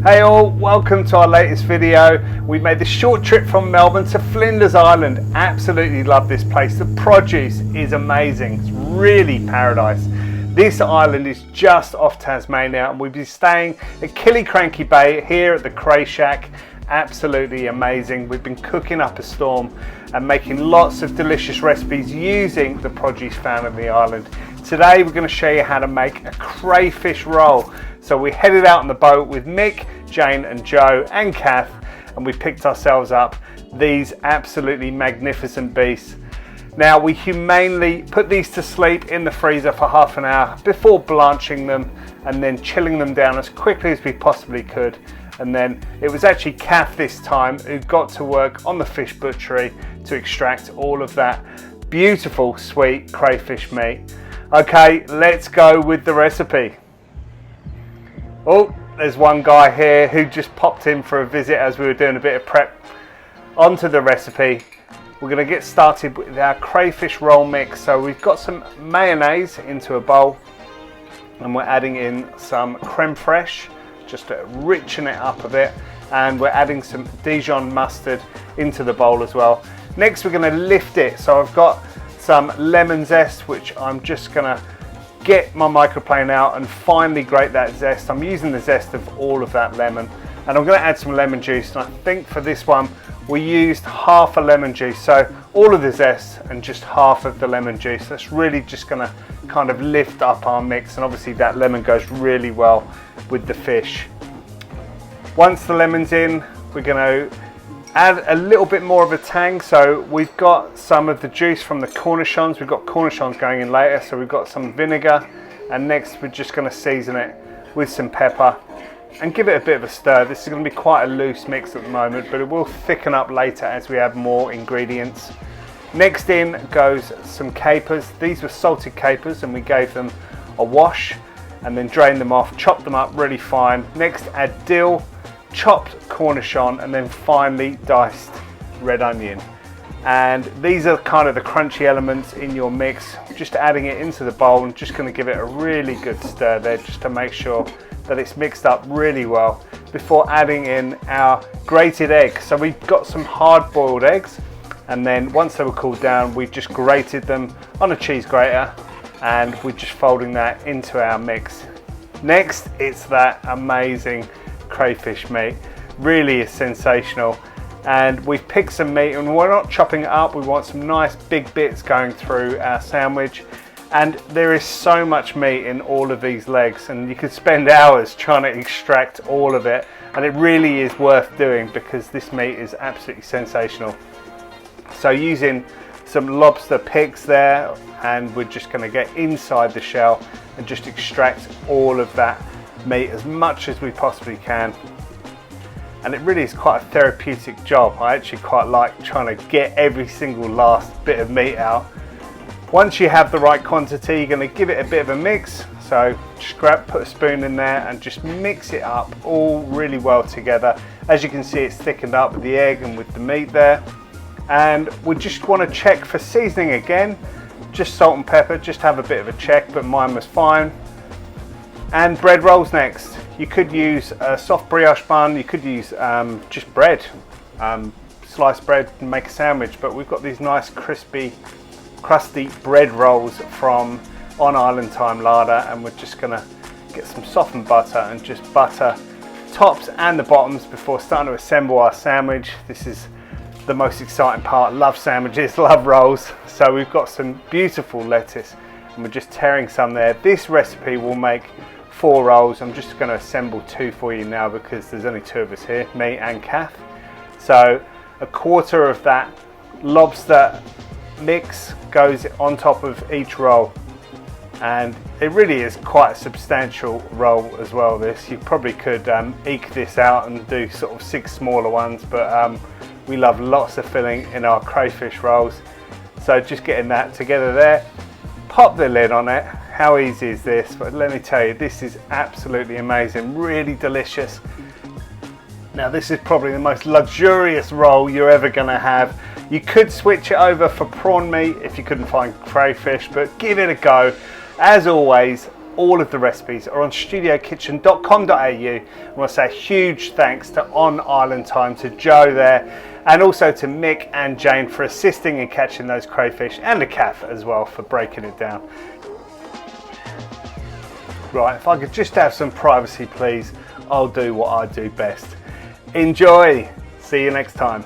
Hey all, welcome to our latest video. We made this short trip from Melbourne to Flinders Island. Absolutely love this place. The produce is amazing. It's really paradise. This island is just off Tasmania and we'll be staying at Killicrankie Bay here at the Crayfish. Absolutely amazing. We've been cooking up a storm and making lots of delicious recipes using the produce found on the island. Today we're going to show you how to make a crayfish roll. So we headed out on the boat with Mick, Jane and Joe and Cauf, and we picked ourselves up these absolutely magnificent beasts. Now we humanely put these to sleep in the freezer for half an hour before blanching them and then chilling them down as quickly as we possibly could. And then it was actually Cauf this time who got to work on the fish butchery to extract all of that beautiful sweet crayfish meat. Okay, let's go with the recipe. Oh, there's one guy here who just popped in for a visit as we were doing a bit of prep. Onto the recipe. We're going to get started with our crayfish roll mix. So we've got some mayonnaise into a bowl and we're adding in some creme fraiche just to richen it up a bit, and we're adding some Dijon mustard into the bowl as well. Next we're going to lift it. So I've got some lemon zest which I'm just going to get my microplane out and finally grate that zest. I'm using the zest of all of that lemon and I'm going to add some lemon juice, and I think for this one we used half a lemon juice, so all of the zest and just half of the lemon juice. That's really just going to kind of lift up our mix, and obviously that lemon goes really well with the fish. Once the lemon's in, we're going to add a little bit more of a tang. So we've got some of the juice from the cornichons. We've got cornichons going in later, so we've got some vinegar, and next we're just going to season it with some pepper and give it a bit of a stir. This is going to be quite a loose mix at the moment, but it will thicken up later as we add more ingredients. Next in goes some capers. These were salted capers and we gave them a wash and then drained them off, chopped them up really fine. Next add dill, chopped cornichon, and then finely diced red onion. And these are kind of the crunchy elements in your mix. Just adding it into the bowl and just going to give it a really good stir there just to make sure that it's mixed up really well before adding in our grated egg. So we've got some hard boiled eggs, and then once they were cooled down we just grated them on a cheese grater and we're just folding that into our mix. Next it's that amazing crayfish meat. Really is sensational, and we've picked some meat and we're not chopping it up. We want some nice big bits going through our sandwich, and there is so much meat in all of these legs and you could spend hours trying to extract all of it, and it really is worth doing because this meat is absolutely sensational. So using some lobster picks there, and we're just going to get inside the shell and just extract all of that meat as much as we possibly can. And it really is quite a therapeutic job. I actually quite like trying to get every single last bit of meat out. Once you have the right quantity, you're going to give it a bit of a mix. So just put a spoon in there and just mix it up all really well together. As you can see, it's thickened up with the egg and with the meat there. And we just want to check for seasoning again. Just salt and pepper, just have a bit of a check, but mine was fine. And bread rolls next. You could use a soft brioche bun, you could use just bread, sliced bread and make a sandwich, but we've got these nice crispy, crusty bread rolls from On Island Time Larder, and we're just gonna get some softened butter and just butter tops and the bottoms before starting to assemble our sandwich. This is the most exciting part. Love sandwiches, love rolls. So we've got some beautiful lettuce and we're just tearing some there. This recipe will make 4 rolls. I'm just going to assemble 2 for you now because there's only 2 of us here, me and Cauf. So a quarter of that lobster mix goes on top of each roll, and it really is quite a substantial roll as well. This, you probably could eke this out and do sort of 6 smaller ones, but we love lots of filling in our crayfish rolls. So just getting that together there, pop the lid on it. How easy is this? But let me tell you, this is absolutely amazing, really delicious. Now this is probably the most luxurious roll you're ever going to have. You could switch it over for prawn meat if you couldn't find crayfish, but give it a go. As always, all of the recipes are on studiokitchen.com.au. I want to say a huge thanks to On Island Time, to Joe there, and also to Mick and Jane for assisting in catching those crayfish, and the cauf as well for breaking it down. Right, if I could just have some privacy please, I'll do what I do best. Enjoy! See you next time.